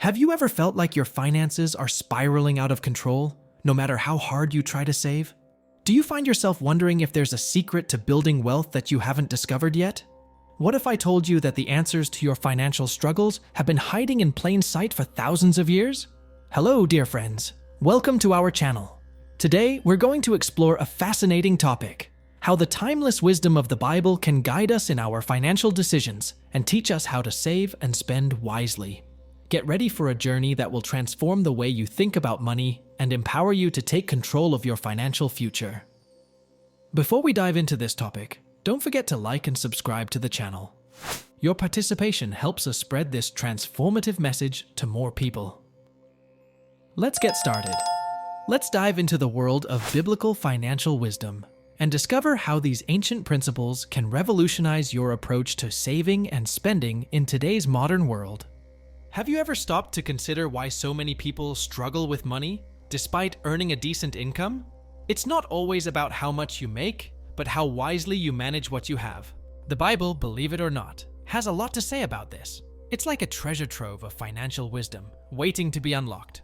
Have you ever felt like your finances are spiraling out of control, no matter how hard you try to save? Do you find yourself wondering if there's a secret to building wealth that you haven't discovered yet? What if I told you that the answers to your financial struggles have been hiding in plain sight for thousands of years? Hello, dear friends. Welcome to our channel. Today, we're going to explore a fascinating topic: how the timeless wisdom of the Bible can guide us in our financial decisions and teach us how to save and spend wisely. Get ready for a journey that will transform the way you think about money and empower you to take control of your financial future. Before we dive into this topic, don't forget to like and subscribe to the channel. Your participation helps us spread this transformative message to more people. Let's get started. Let's dive into the world of biblical financial wisdom and discover how these ancient principles can revolutionize your approach to saving and spending in today's modern world. Have you ever stopped to consider why so many people struggle with money despite earning a decent income? It's not always about how much you make, but how wisely you manage what you have. The Bible, believe it or not, has a lot to say about this. It's like a treasure trove of financial wisdom waiting to be unlocked.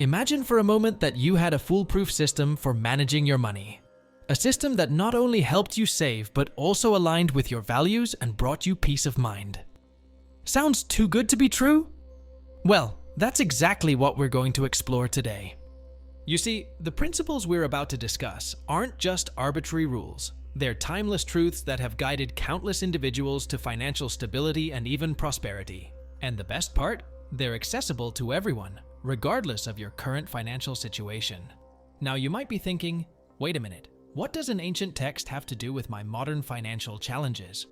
Imagine for a moment that you had a foolproof system for managing your money. A system that not only helped you save, but also aligned with your values and brought you peace of mind. Sounds too good to be true? Well, that's exactly what we're going to explore today. You see, the principles we're about to discuss aren't just arbitrary rules. They're timeless truths that have guided countless individuals to financial stability and even prosperity. And the best part? They're accessible to everyone, regardless of your current financial situation. Now you might be thinking, wait a minute, what does an ancient text have to do with my modern financial challenges?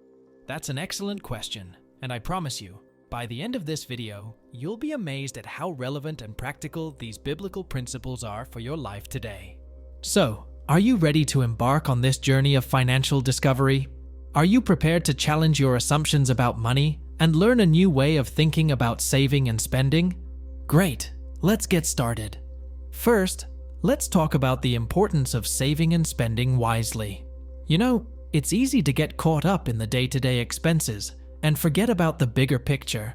That's an excellent question, and I promise you, by the end of this video, you'll be amazed at how relevant and practical these biblical principles are for your life today. So, are you ready to embark on this journey of financial discovery? Are you prepared to challenge your assumptions about money and learn a new way of thinking about saving and spending? Great, let's get started. First, let's talk about the importance of saving and spending wisely. You know, it's easy to get caught up in the day-to-day expenses and forget about the bigger picture.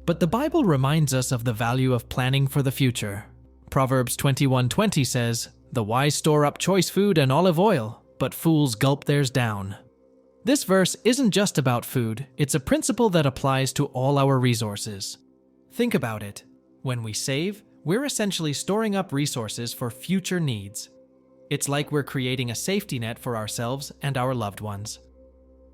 But the Bible reminds us of the value of planning for the future. Proverbs 21:20 says, "The wise store up choice food and olive oil, but fools gulp theirs down." This verse isn't just about food, it's a principle that applies to all our resources. Think about it. When we save, we're essentially storing up resources for future needs. It's like we're creating a safety net for ourselves and our loved ones.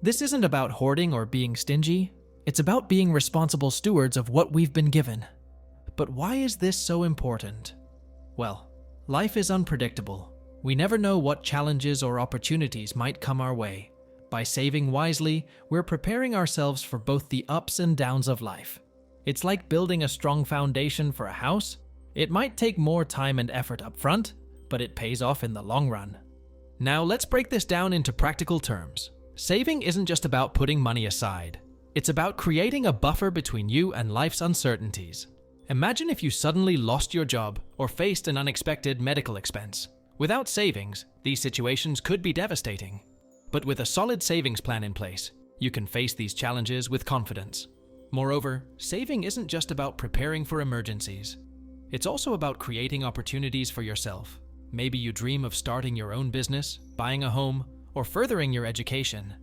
This isn't about hoarding or being stingy. It's about being responsible stewards of what we've been given. But why is this so important? Well, life is unpredictable. We never know what challenges or opportunities might come our way. By saving wisely, we're preparing ourselves for both the ups and downs of life. It's like building a strong foundation for a house. It might take more time and effort up front, but it pays off in the long run. Now let's break this down into practical terms. Saving isn't just about putting money aside. It's about creating a buffer between you and life's uncertainties. Imagine if you suddenly lost your job or faced an unexpected medical expense. Without savings, these situations could be devastating. But with a solid savings plan in place, you can face these challenges with confidence. Moreover, saving isn't just about preparing for emergencies. It's also about creating opportunities for yourself. Maybe you dream of starting your own business, buying a home, or furthering your education.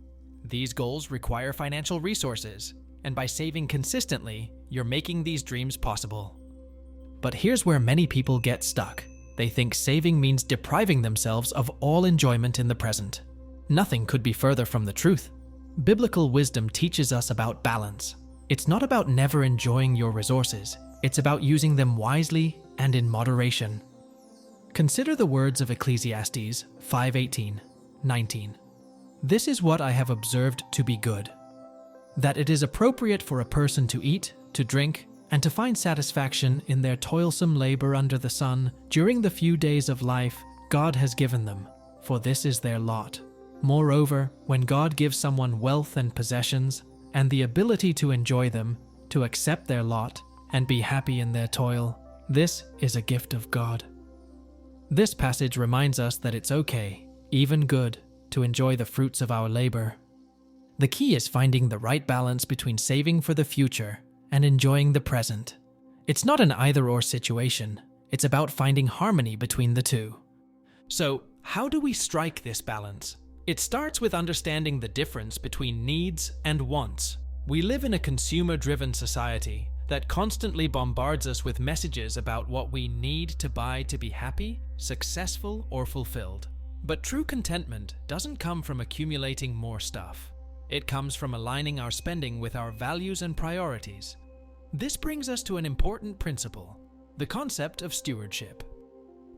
These goals require financial resources, and by saving consistently, you're making these dreams possible. But here's where many people get stuck. They think saving means depriving themselves of all enjoyment in the present. Nothing could be further from the truth. Biblical wisdom teaches us about balance. It's not about never enjoying your resources. It's about using them wisely and in moderation. Consider the words of Ecclesiastes 5:18-19. "This is what I have observed to be good, that it is appropriate for a person to eat, to drink, and to find satisfaction in their toilsome labor under the sun during the few days of life God has given them, for this is their lot. Moreover, when God gives someone wealth and possessions, and the ability to enjoy them, to accept their lot, and be happy in their toil, this is a gift of God." This passage reminds us that it's okay, even good, to enjoy the fruits of our labor. The key is finding the right balance between saving for the future and enjoying the present. It's not an either-or situation. It's about finding harmony between the two. So, how do we strike this balance? It starts with understanding the difference between needs and wants. We live in a consumer-driven society that constantly bombards us with messages about what we need to buy to be happy, successful, or fulfilled. But true contentment doesn't come from accumulating more stuff. It comes from aligning our spending with our values and priorities. This brings us to an important principle, the concept of stewardship.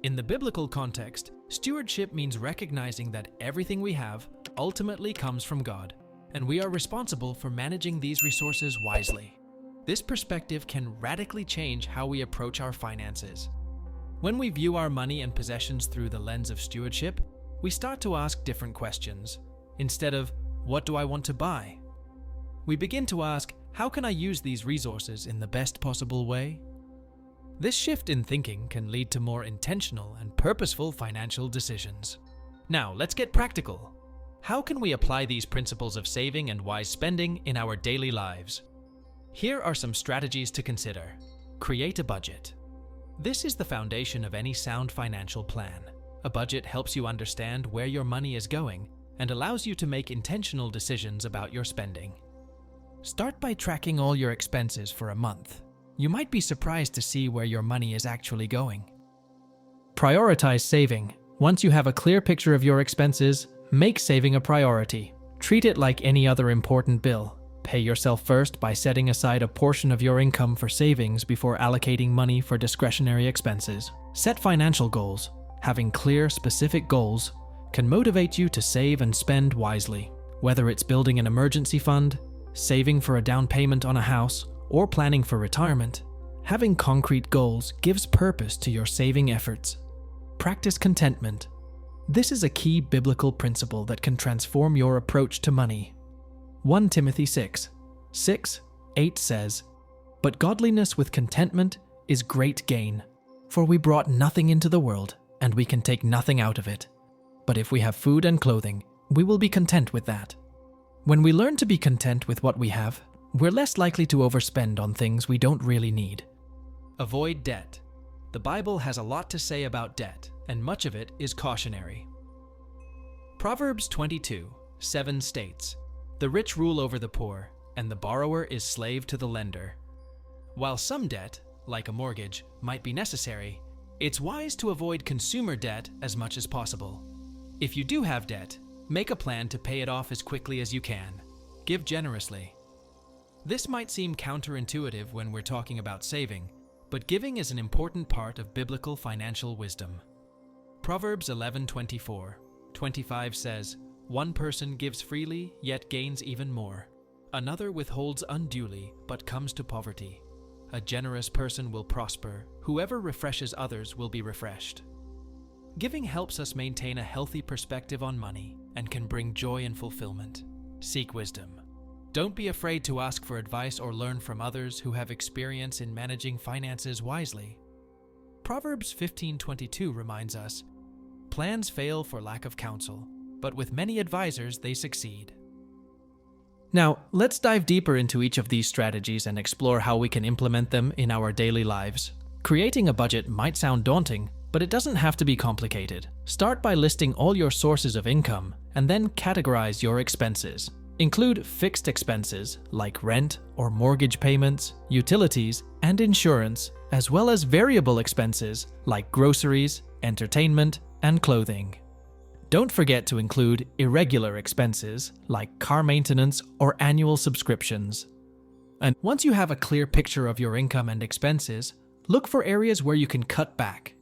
In the biblical context, stewardship means recognizing that everything we have ultimately comes from God, and we are responsible for managing these resources wisely. This perspective can radically change how we approach our finances. When we view our money and possessions through the lens of stewardship, we start to ask different questions. Instead of, "What do I want to buy?" we begin to ask, "How can I use these resources in the best possible way?" This shift in thinking can lead to more intentional and purposeful financial decisions. Now, let's get practical. How can we apply these principles of saving and wise spending in our daily lives? Here are some strategies to consider. Create a budget. This is the foundation of any sound financial plan. A budget helps you understand where your money is going and allows you to make intentional decisions about your spending. Start by tracking all your expenses for a month. You might be surprised to see where your money is actually going. Prioritize saving. Once you have a clear picture of your expenses, make saving a priority. Treat it like any other important bill. Pay yourself first by setting aside a portion of your income for savings before allocating money for discretionary expenses. Set financial goals. Having clear, specific goals can motivate you to save and spend wisely. Whether it's building an emergency fund, saving for a down payment on a house, or planning for retirement, having concrete goals gives purpose to your saving efforts. Practice contentment. This is a key biblical principle that can transform your approach to money. 1 Timothy 6:8 says, "But godliness with contentment is great gain, for we brought nothing into the world, and we can take nothing out of it. But if we have food and clothing, we will be content with that." When we learn to be content with what we have, we're less likely to overspend on things we don't really need. Avoid debt. The Bible has a lot to say about debt, and much of it is cautionary. Proverbs 22:7 states, "The rich rule over the poor, and the borrower is slave to the lender." While some debt, like a mortgage, might be necessary, it's wise to avoid consumer debt as much as possible. If you do have debt, make a plan to pay it off as quickly as you can. Give generously. This might seem counterintuitive when we're talking about saving, but giving is an important part of biblical financial wisdom. Proverbs 11:24-25 says, "One person gives freely, yet gains even more. Another withholds unduly, but comes to poverty. A generous person will prosper. Whoever refreshes others will be refreshed." Giving helps us maintain a healthy perspective on money and can bring joy and fulfillment. Seek wisdom. Don't be afraid to ask for advice or learn from others who have experience in managing finances wisely. Proverbs 15:22 reminds us, "Plans fail for lack of counsel, but with many advisors they succeed." Now, let's dive deeper into each of these strategies and explore how we can implement them in our daily lives. Creating a budget might sound daunting, but it doesn't have to be complicated. Start by listing all your sources of income and then categorize your expenses. Include fixed expenses like rent or mortgage payments, utilities, and insurance, as well as variable expenses like groceries, entertainment, and clothing. Don't forget to include irregular expenses like car maintenance or annual subscriptions. And once you have a clear picture of your income and expenses, look for areas where you can cut back.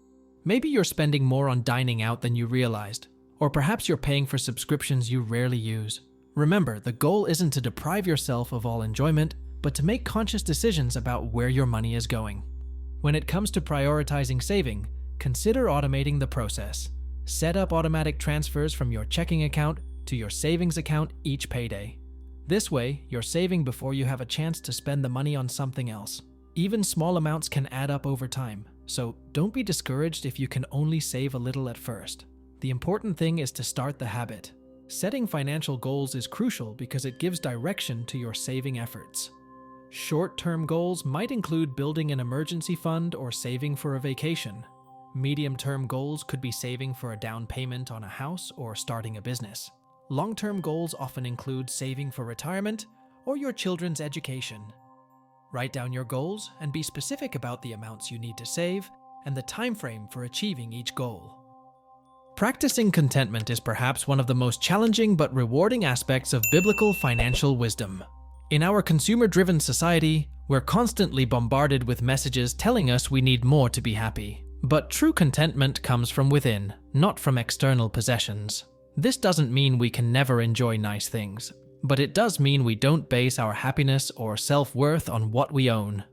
Maybe you're spending more on dining out than you realized, or perhaps you're paying for subscriptions you rarely use. Remember, the goal isn't to deprive yourself of all enjoyment, but to make conscious decisions about where your money is going. When it comes to prioritizing saving, consider automating the process. Set up automatic transfers from your checking account to your savings account each payday. This way, you're saving before you have a chance to spend the money on something else. Even small amounts can add up over time, so don't be discouraged if you can only save a little at first. The important thing is to start the habit. Setting financial goals is crucial because it gives direction to your saving efforts. Short-term goals might include building an emergency fund or saving for a vacation. Medium-term goals could be saving for a down payment on a house or starting a business. Long-term goals often include saving for retirement or your children's education. Write down your goals and be specific about the amounts you need to save and the time frame for achieving each goal. Practicing contentment is perhaps one of the most challenging but rewarding aspects of biblical financial wisdom. In our consumer-driven society, we're constantly bombarded with messages telling us we need more to be happy. But true contentment comes from within, not from external possessions. This doesn't mean we can never enjoy nice things, but it does mean we don't base our happiness or self-worth on what we own.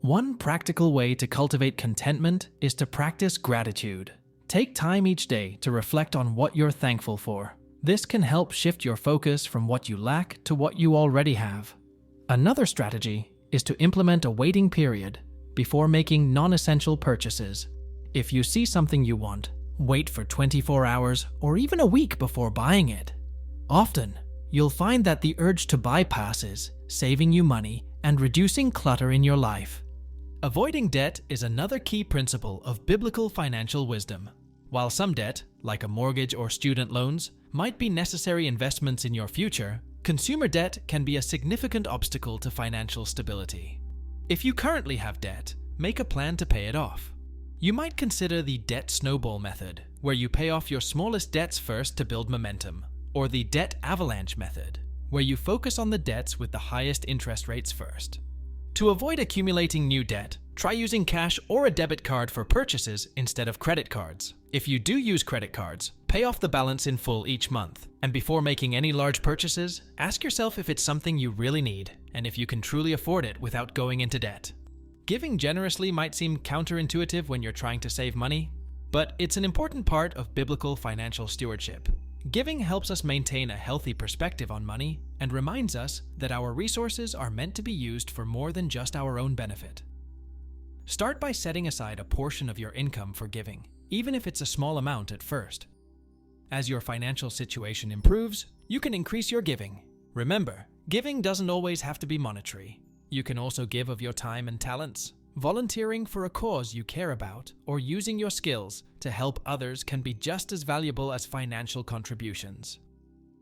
One practical way to cultivate contentment is to practice gratitude. Take time each day to reflect on what you're thankful for. This can help shift your focus from what you lack to what you already have. Another strategy is to implement a waiting period before making non-essential purchases. If you see something you want, wait for 24 hours or even a week before buying it. Often, you'll find that the urge to buy passes, saving you money and reducing clutter in your life. Avoiding debt is another key principle of biblical financial wisdom. While some debt, like a mortgage or student loans, might be necessary investments in your future, consumer debt can be a significant obstacle to financial stability. If you currently have debt, make a plan to pay it off. You might consider the debt snowball method, where you pay off your smallest debts first to build momentum, or the debt avalanche method, where you focus on the debts with the highest interest rates first. To avoid accumulating new debt, try using cash or a debit card for purchases instead of credit cards. If you do use credit cards, pay off the balance in full each month. And before making any large purchases, ask yourself if it's something you really need and if you can truly afford it without going into debt. Giving generously might seem counterintuitive when you're trying to save money, but it's an important part of biblical financial stewardship. Giving helps us maintain a healthy perspective on money and reminds us that our resources are meant to be used for more than just our own benefit. Start by setting aside a portion of your income for giving, even if it's a small amount at first. As your financial situation improves, you can increase your giving. Remember, giving doesn't always have to be monetary. You can also give of your time and talents. Volunteering for a cause you care about or using your skills to help others can be just as valuable as financial contributions.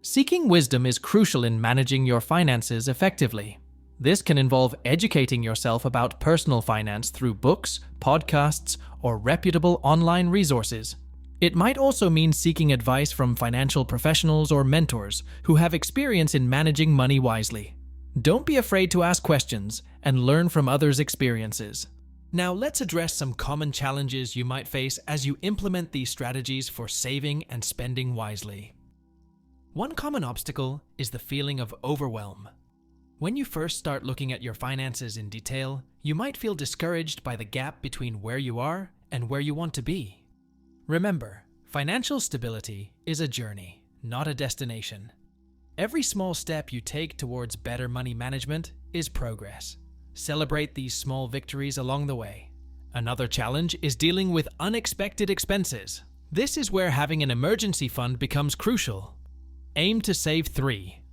Seeking wisdom is crucial in managing your finances effectively. This can involve educating yourself about personal finance through books, podcasts, or reputable online resources. It might also mean seeking advice from financial professionals or mentors who have experience in managing money wisely. Don't be afraid to ask questions and learn from others' experiences. Now let's address some common challenges you might face as you implement these strategies for saving and spending wisely. One common obstacle is the feeling of overwhelm. When you first start looking at your finances in detail, you might feel discouraged by the gap between where you are and where you want to be. Remember, financial stability is a journey, not a destination. Every small step you take towards better money management is progress. Celebrate these small victories along the way. Another challenge is dealing with unexpected expenses. This is where having an emergency fund becomes crucial. Aim to save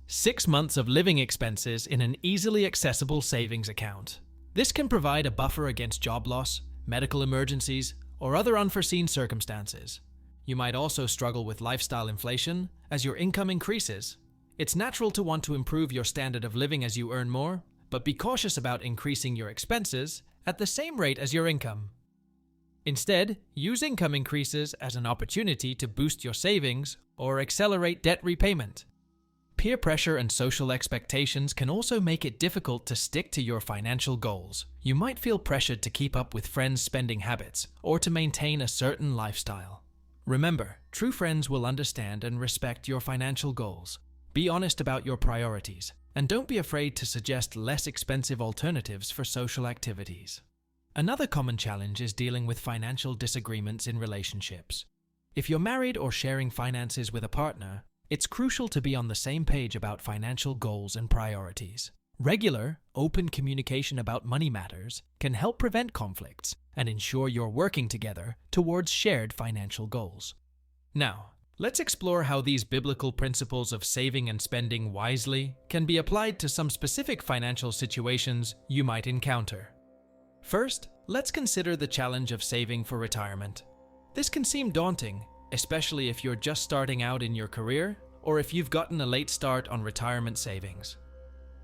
6 months of living expenses in an easily accessible savings account. This can provide a buffer against job loss, medical emergencies, or other unforeseen circumstances. You might also struggle with lifestyle inflation as your income increases. It's natural to want to improve your standard of living as you earn more, but be cautious about increasing your expenses at the same rate as your income. Instead, use income increases as an opportunity to boost your savings or accelerate debt repayment. Peer pressure and social expectations can also make it difficult to stick to your financial goals. You might feel pressured to keep up with friends' spending habits or to maintain a certain lifestyle. Remember, true friends will understand and respect your financial goals. Be honest about your priorities, and don't be afraid to suggest less expensive alternatives for social activities. Another common challenge is dealing with financial disagreements in relationships. If you're married or sharing finances with a partner, it's crucial to be on the same page about financial goals and priorities. Regular, open communication about money matters can help prevent conflicts and ensure you're working together towards shared financial goals. Now, Let's explore how these biblical principles of saving and spending wisely can be applied to some specific financial situations you might encounter. First, let's consider the challenge of saving for retirement. This can seem daunting, especially if you're just starting out in your career or if you've gotten a late start on retirement savings.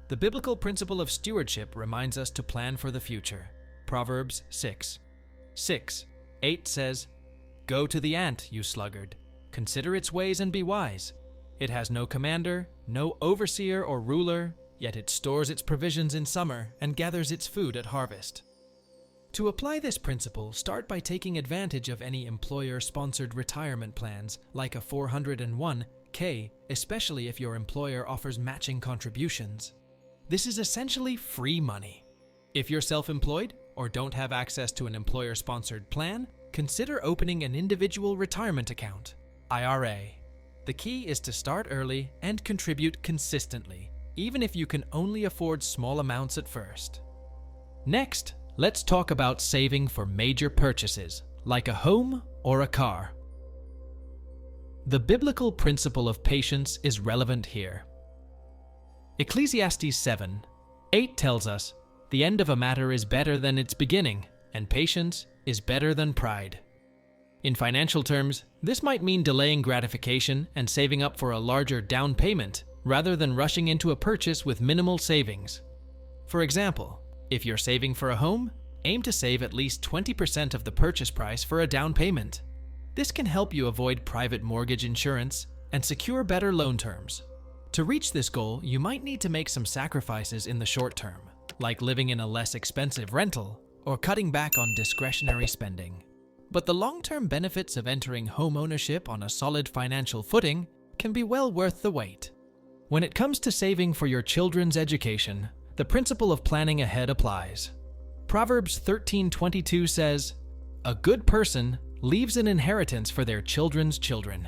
The biblical principle of stewardship reminds us to plan for the future. Proverbs 6:8 says, "Go to the ant, you sluggard. Consider its ways and be wise. It has no commander, no overseer or ruler, yet it stores its provisions in summer and gathers its food at harvest." To apply this principle, start by taking advantage of any employer-sponsored retirement plans like a 401k, especially if your employer offers matching contributions. This is essentially free money. If you're self-employed or don't have access to an employer-sponsored plan, consider opening an individual retirement account, IRA. The key is to start early and contribute consistently, even if you can only afford small amounts at first. Next, let's talk about saving for major purchases, like a home or a car. The biblical principle of patience is relevant here. Ecclesiastes 7:8 tells us, "The end of a matter is better than its beginning, and patience is better than pride." In financial terms, this might mean delaying gratification and saving up for a larger down payment, rather than rushing into a purchase with minimal savings. For example, if you're saving for a home, aim to save at least 20% of the purchase price for a down payment. This can help you avoid private mortgage insurance and secure better loan terms. To reach this goal, you might need to make some sacrifices in the short term, like living in a less expensive rental or cutting back on discretionary spending. But the long-term benefits of entering home ownership on a solid financial footing can be well worth the wait. When it comes to saving for your children's education, the principle of planning ahead applies. Proverbs 13:22 says, "A good person leaves an inheritance for their children's children."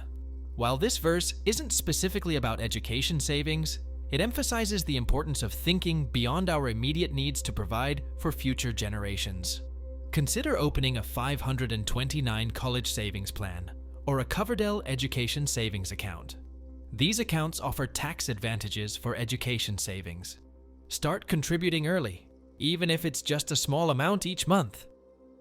While this verse isn't specifically about education savings, it emphasizes the importance of thinking beyond our immediate needs to provide for future generations. Consider opening a 529 college savings plan or a Coverdell education savings account. These accounts offer tax advantages for education savings. Start contributing early, even if it's just a small amount each month.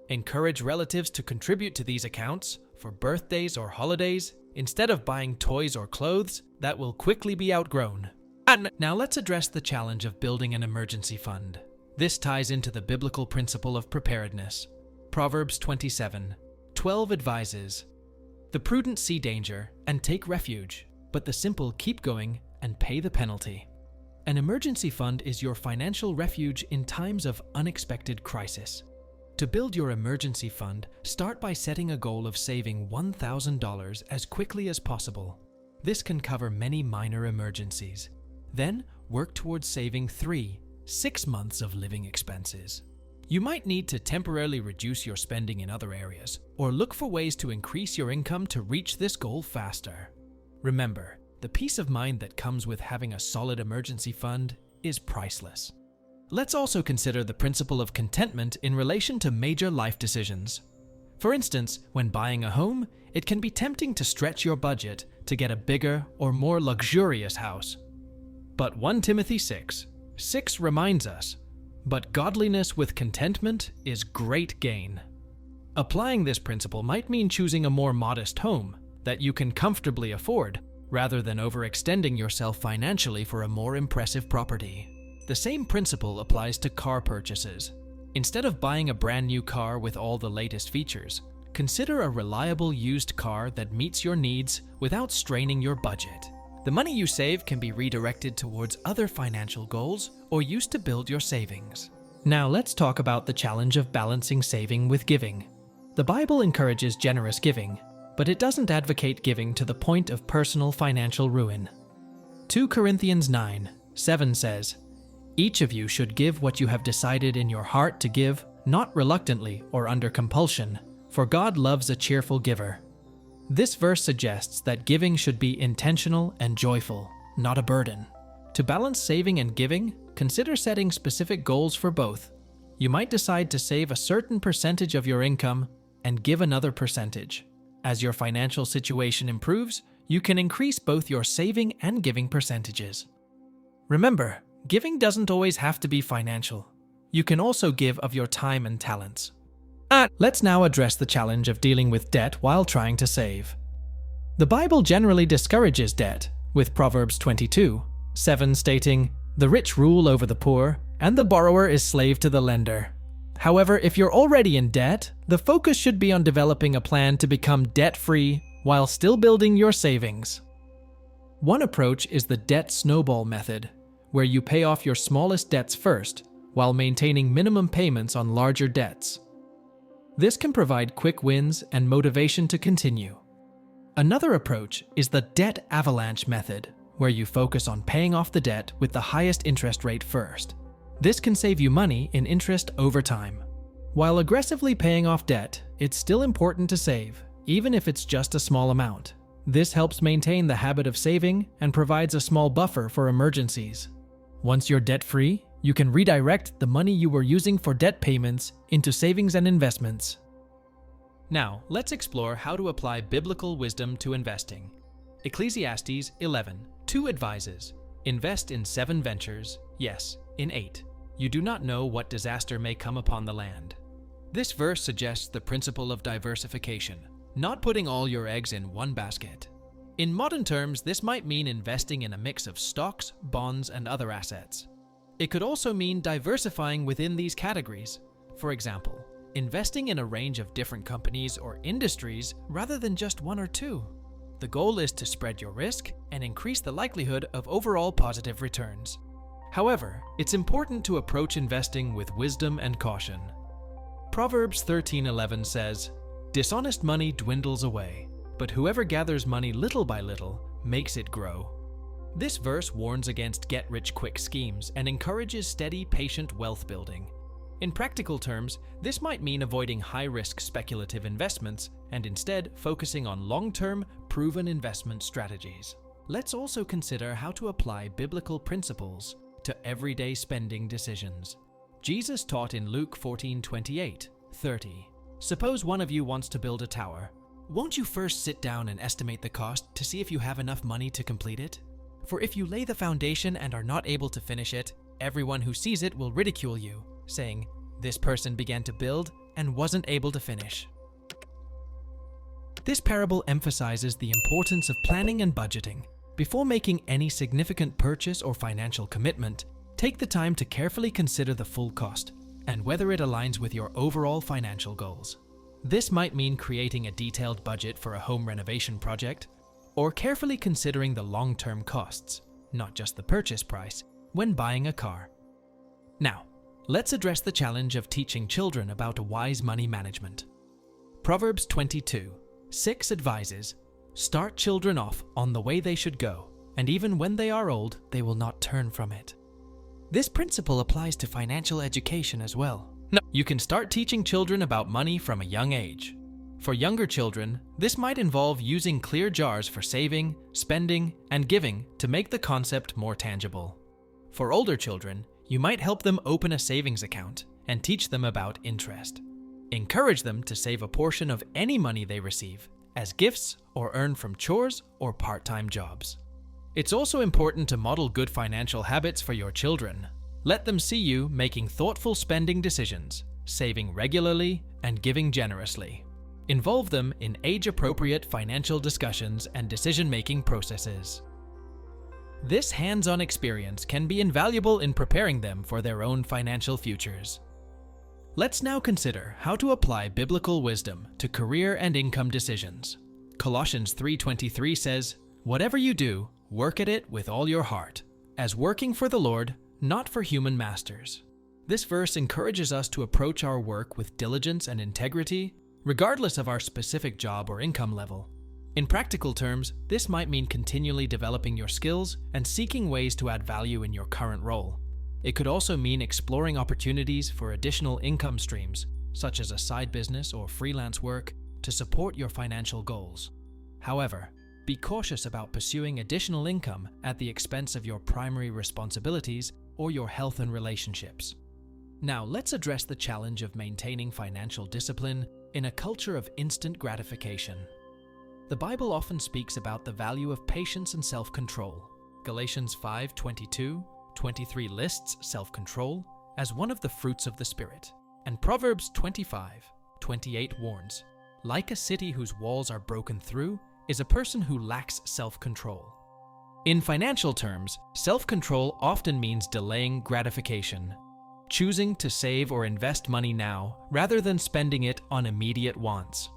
Encourage relatives to contribute to these accounts for birthdays or holidays instead of buying toys or clothes that will quickly be outgrown. And now let's address the challenge of building an emergency fund. This ties into the biblical principle of preparedness. Proverbs 27:12 advises, "The prudent see danger and take refuge, but the simple keep going and pay the penalty." An emergency fund is your financial refuge in times of unexpected crisis. To build your emergency fund, start by setting a goal of saving $1,000 as quickly as possible. This can cover many minor emergencies. Then, work towards saving 3-6 months of living expenses. You might need to temporarily reduce your spending in other areas, or look for ways to increase your income to reach this goal faster. Remember, the peace of mind that comes with having a solid emergency fund is priceless. Let's also consider the principle of contentment in relation to major life decisions. For instance, when buying a home, it can be tempting to stretch your budget to get a bigger or more luxurious house. But 1 Timothy 6:6 reminds us, "But godliness with contentment is great gain." Applying this principle might mean choosing a more modest home that you can comfortably afford, rather than overextending yourself financially for a more impressive property. The same principle applies to car purchases. Instead of buying a brand new car with all the latest features, consider a reliable used car that meets your needs without straining your budget. The money you save can be redirected towards other financial goals or used to build your savings. Now let's talk about the challenge of balancing saving with giving. The Bible encourages generous giving, but it doesn't advocate giving to the point of personal financial ruin. 2 Corinthians 9:7 says, "Each of you should give what you have decided in your heart to give, not reluctantly or under compulsion, for God loves a cheerful giver." This verse suggests that giving should be intentional and joyful, not a burden. To balance saving and giving, consider setting specific goals for both. You might decide to save a certain percentage of your income and give another percentage. As your financial situation improves, you can increase both your saving and giving percentages. Remember, giving doesn't always have to be financial. You can also give of your time and talents. Let's now address the challenge of dealing with debt while trying to save. The Bible generally discourages debt, with Proverbs 22:7 stating, "The rich rule over the poor, and the borrower is slave to the lender." However, if you're already in debt, the focus should be on developing a plan to become debt-free while still building your savings. One approach is the debt snowball method, where you pay off your smallest debts first, while maintaining minimum payments on larger debts. This can provide quick wins and motivation to continue. Another approach is the debt avalanche method, where you focus on paying off the debt with the highest interest rate first. This can save you money in interest over time. While aggressively paying off debt, it's still important to save, even if it's just a small amount. This helps maintain the habit of saving and provides a small buffer for emergencies. Once you're debt-free, you can redirect the money you were using for debt payments into savings and investments. Now, let's explore how to apply biblical wisdom to investing. Ecclesiastes 11:2 advises, "Invest in 7 ventures, yes, in 8. You do not know what disaster may come upon the land." This verse suggests the principle of diversification, not putting all your eggs in one basket. In modern terms, this might mean investing in a mix of stocks, bonds, and other assets. It could also mean diversifying within these categories. For example, investing in a range of different companies or industries rather than just one or two. The goal is to spread your risk and increase the likelihood of overall positive returns. However, it's important to approach investing with wisdom and caution. Proverbs 13:11 says, "Dishonest money dwindles away, but whoever gathers money little by little makes it grow." This verse warns against get-rich-quick schemes and encourages steady, patient wealth building. In practical terms, this might mean avoiding high-risk speculative investments and instead focusing on long-term, proven investment strategies. Let's also consider how to apply biblical principles to everyday spending decisions. Jesus taught in Luke 14:28-30, "Suppose one of you wants to build a tower. Won't you first sit down and estimate the cost to see if you have enough money to complete it? For if you lay the foundation and are not able to finish it, everyone who sees it will ridicule you, saying, 'This person began to build and wasn't able to finish.'" This parable emphasizes the importance of planning and budgeting. Before making any significant purchase or financial commitment, take the time to carefully consider the full cost and whether it aligns with your overall financial goals. This might mean creating a detailed budget for a home renovation project, or carefully considering the long-term costs, not just the purchase price, when buying a car. Now, let's address the challenge of teaching children about wise money management. Proverbs 22:6 advises, "Start children off on the way they should go, and even when they are old, they will not turn from it." This principle applies to financial education as well. You can start teaching children about money from a young age. For younger children, this might involve using clear jars for saving, spending, and giving to make the concept more tangible. For older children, you might help them open a savings account and teach them about interest. Encourage them to save a portion of any money they receive as gifts or earn from chores or part-time jobs. It's also important to model good financial habits for your children. Let them see you making thoughtful spending decisions, saving regularly, and giving generously. Involve them in age-appropriate financial discussions and decision-making processes. This hands-on experience can be invaluable in preparing them for their own financial futures. Let's now consider how to apply biblical wisdom to career and income decisions. Colossians 3:23 says, "Whatever you do, work at it with all your heart, as working for the Lord, not for human masters." This verse encourages us to approach our work with diligence and integrity, regardless of our specific job or income level. In practical terms, this might mean continually developing your skills and seeking ways to add value in your current role. It could also mean exploring opportunities for additional income streams, such as a side business or freelance work, to support your financial goals. However, be cautious about pursuing additional income at the expense of your primary responsibilities or your health and relationships. Now, let's address the challenge of maintaining financial discipline in a culture of instant gratification. The Bible often speaks about the value of patience and self-control. Galatians 5:22-23 lists self-control as one of the fruits of the Spirit. And Proverbs 25:28 warns, like a city whose walls are broken through is a person who lacks self-control. In financial terms, self-control often means delaying gratification, choosing to save or invest money now rather than spending it on immediate wants.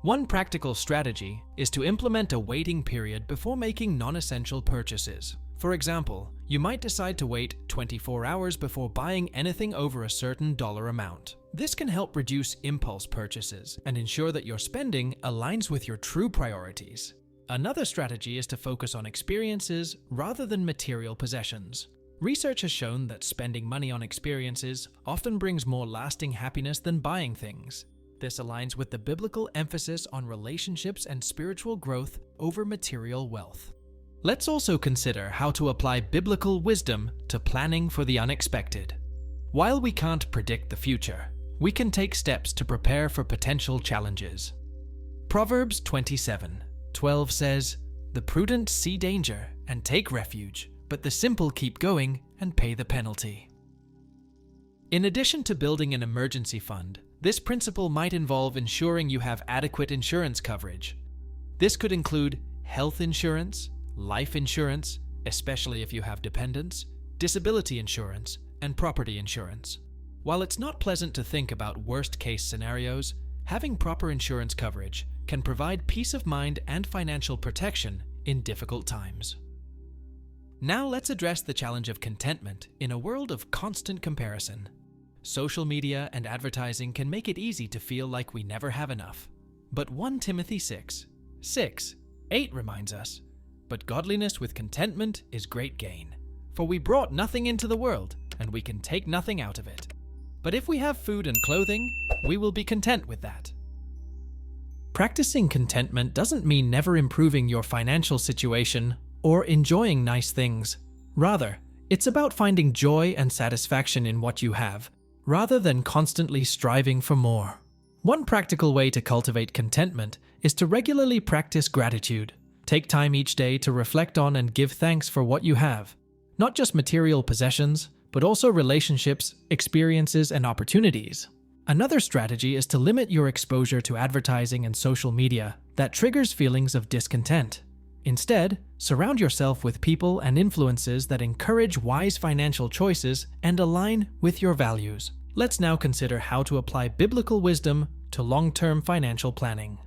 One practical strategy is to implement a waiting period before making non-essential purchases. For example, you might decide to wait 24 hours before buying anything over a certain dollar amount. This can help reduce impulse purchases and ensure that your spending aligns with your true priorities. Another strategy is to focus on experiences rather than material possessions. Research has shown that spending money on experiences often brings more lasting happiness than buying things. This aligns with the biblical emphasis on relationships and spiritual growth over material wealth. Let's also consider how to apply biblical wisdom to planning for the unexpected. While we can't predict the future, we can take steps to prepare for potential challenges. Proverbs 27:12 says, "The prudent see danger and take refuge, but the simple keep going and pay the penalty." In addition to building an emergency fund, this principle might involve ensuring you have adequate insurance coverage. This could include health insurance, life insurance, especially if you have dependents, disability insurance, and property insurance. While it's not pleasant to think about worst-case scenarios, having proper insurance coverage can provide peace of mind and financial protection in difficult times. Now let's address the challenge of contentment in a world of constant comparison. Social media and advertising can make it easy to feel like we never have enough. But 1 Timothy 6:8 reminds us, "But godliness with contentment is great gain. For we brought nothing into the world, and we can take nothing out of it. But if we have food and clothing, we will be content with that." Practicing contentment doesn't mean never improving your financial situation or enjoying nice things. Rather, it's about finding joy and satisfaction in what you have, rather than constantly striving for more. One practical way to cultivate contentment is to regularly practice gratitude. Take time each day to reflect on and give thanks for what you have. Not just material possessions, but also relationships, experiences, and opportunities. Another strategy is to limit your exposure to advertising and social media that triggers feelings of discontent. Instead, surround yourself with people and influences that encourage wise financial choices and align with your values. Let's now consider how to apply biblical wisdom to long-term financial planning.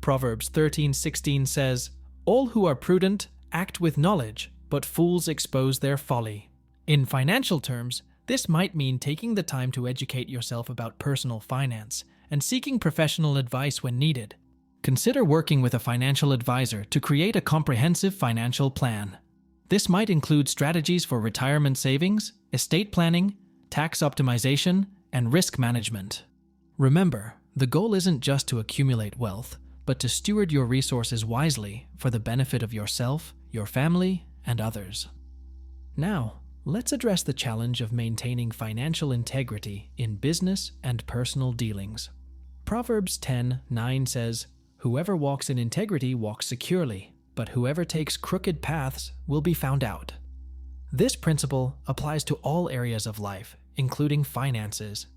Proverbs 13:16 says, "All who are prudent act with knowledge, but fools expose their folly." In financial terms, this might mean taking the time to educate yourself about personal finance and seeking professional advice when needed. Consider working with a financial advisor to create a comprehensive financial plan. This might include strategies for retirement savings, estate planning, tax optimization, and risk management. Remember, the goal isn't just to accumulate wealth, but to steward your resources wisely for the benefit of yourself, your family, and others. Now, let's address the challenge of maintaining financial integrity in business and personal dealings. Proverbs 10:9 says, "Whoever walks in integrity walks securely, but whoever takes crooked paths will be found out." This principle applies to all areas of life, including finances.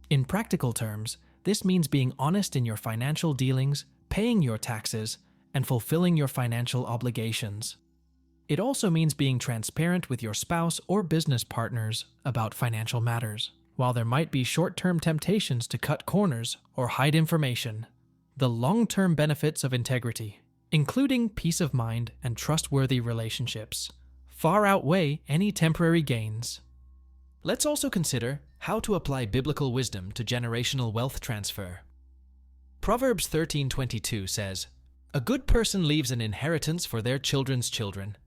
In practical terms, this means being honest in your financial dealings, paying your taxes, and fulfilling your financial obligations. It also means being transparent with your spouse or business partners about financial matters. While there might be short-term temptations to cut corners or hide information, the long-term benefits of integrity, including peace of mind and trustworthy relationships, far outweigh any temporary gains. Let's also consider how to apply biblical wisdom to generational wealth transfer. Proverbs 13:22 says, "A good person leaves an inheritance for their children's children,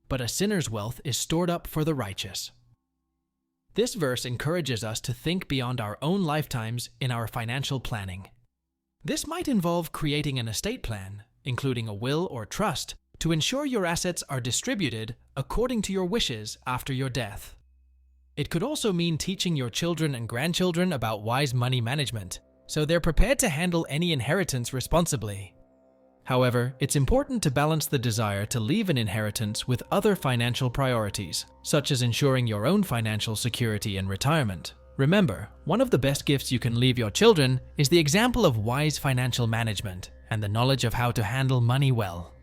but a sinner's wealth is stored up for the righteous." This verse encourages us to think beyond our own lifetimes in our financial planning. This might involve creating an estate plan, including a will or trust, to ensure your assets are distributed according to your wishes after your death. It could also mean teaching your children and grandchildren about wise money management, so they're prepared to handle any inheritance responsibly. However, it's important to balance the desire to leave an inheritance with other financial priorities, such as ensuring your own financial security in retirement. Remember, one of the best gifts you can leave your children is the example of wise financial management and the knowledge of how to handle money well.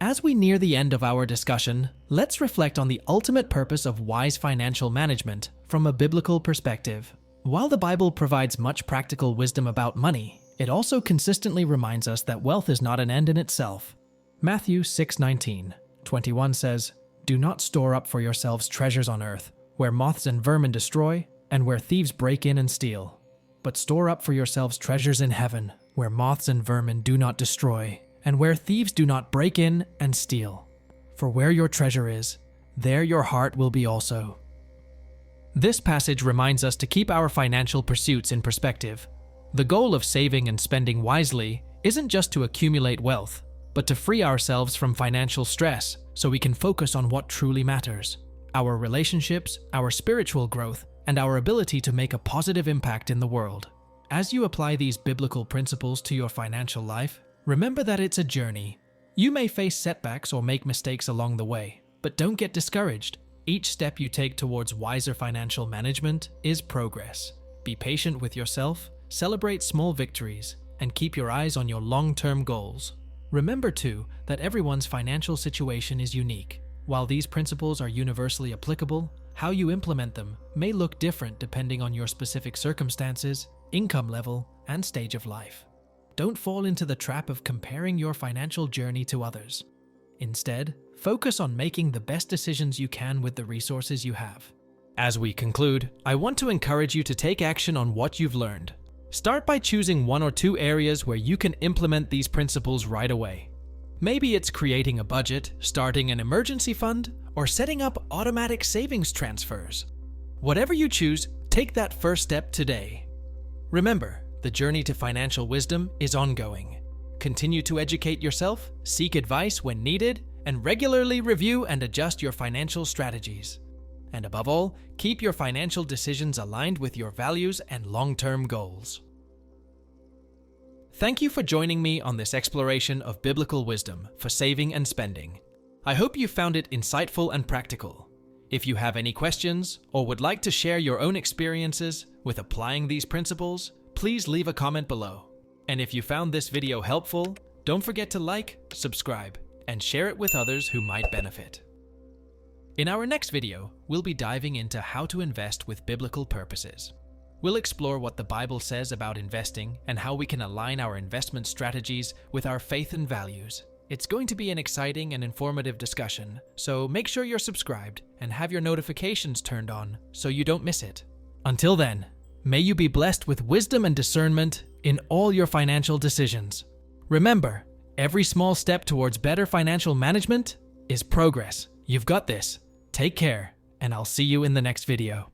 As we near the end of our discussion, let's reflect on the ultimate purpose of wise financial management from a biblical perspective. While the Bible provides much practical wisdom about money, it also consistently reminds us that wealth is not an end in itself. Matthew 6:19-21 says, "Do not store up for yourselves treasures on earth, where moths and vermin destroy, and where thieves break in and steal. But store up for yourselves treasures in heaven, where moths and vermin do not destroy, and where thieves do not break in and steal. For where your treasure is, there your heart will be also." This passage reminds us to keep our financial pursuits in perspective. The goal of saving and spending wisely isn't just to accumulate wealth, but to free ourselves from financial stress so we can focus on what truly matters: our relationships, our spiritual growth, and our ability to make a positive impact in the world. As you apply these biblical principles to your financial life, remember that it's a journey. You may face setbacks or make mistakes along the way, but don't get discouraged. Each step you take towards wiser financial management is progress. Be patient with yourself, celebrate small victories, and keep your eyes on your long-term goals. Remember, too, that everyone's financial situation is unique. While these principles are universally applicable, how you implement them may look different depending on your specific circumstances, income level, and stage of life. Don't fall into the trap of comparing your financial journey to others. Instead, focus on making the best decisions you can with the resources you have. As we conclude, I want to encourage you to take action on what you've learned. Start by choosing one or two areas where you can implement these principles right away. Maybe it's creating a budget, starting an emergency fund, or setting up automatic savings transfers. Whatever you choose, take that first step today. Remember, the journey to financial wisdom is ongoing. Continue to educate yourself, seek advice when needed, and regularly review and adjust your financial strategies. And above all, keep your financial decisions aligned with your values and long-term goals. Thank you for joining me on this exploration of biblical wisdom for saving and spending. I hope you found it insightful and practical. If you have any questions or would like to share your own experiences with applying these principles, please leave a comment below. And if you found this video helpful, don't forget to like, subscribe, and share it with others who might benefit. In our next video, we'll be diving into how to invest with biblical purposes. We'll explore what the Bible says about investing and how we can align our investment strategies with our faith and values. It's going to be an exciting and informative discussion, so make sure you're subscribed and have your notifications turned on so you don't miss it. Until then, may you be blessed with wisdom and discernment in all your financial decisions. Remember, every small step towards better financial management is progress. You've got this. Take care, and I'll see you in the next video.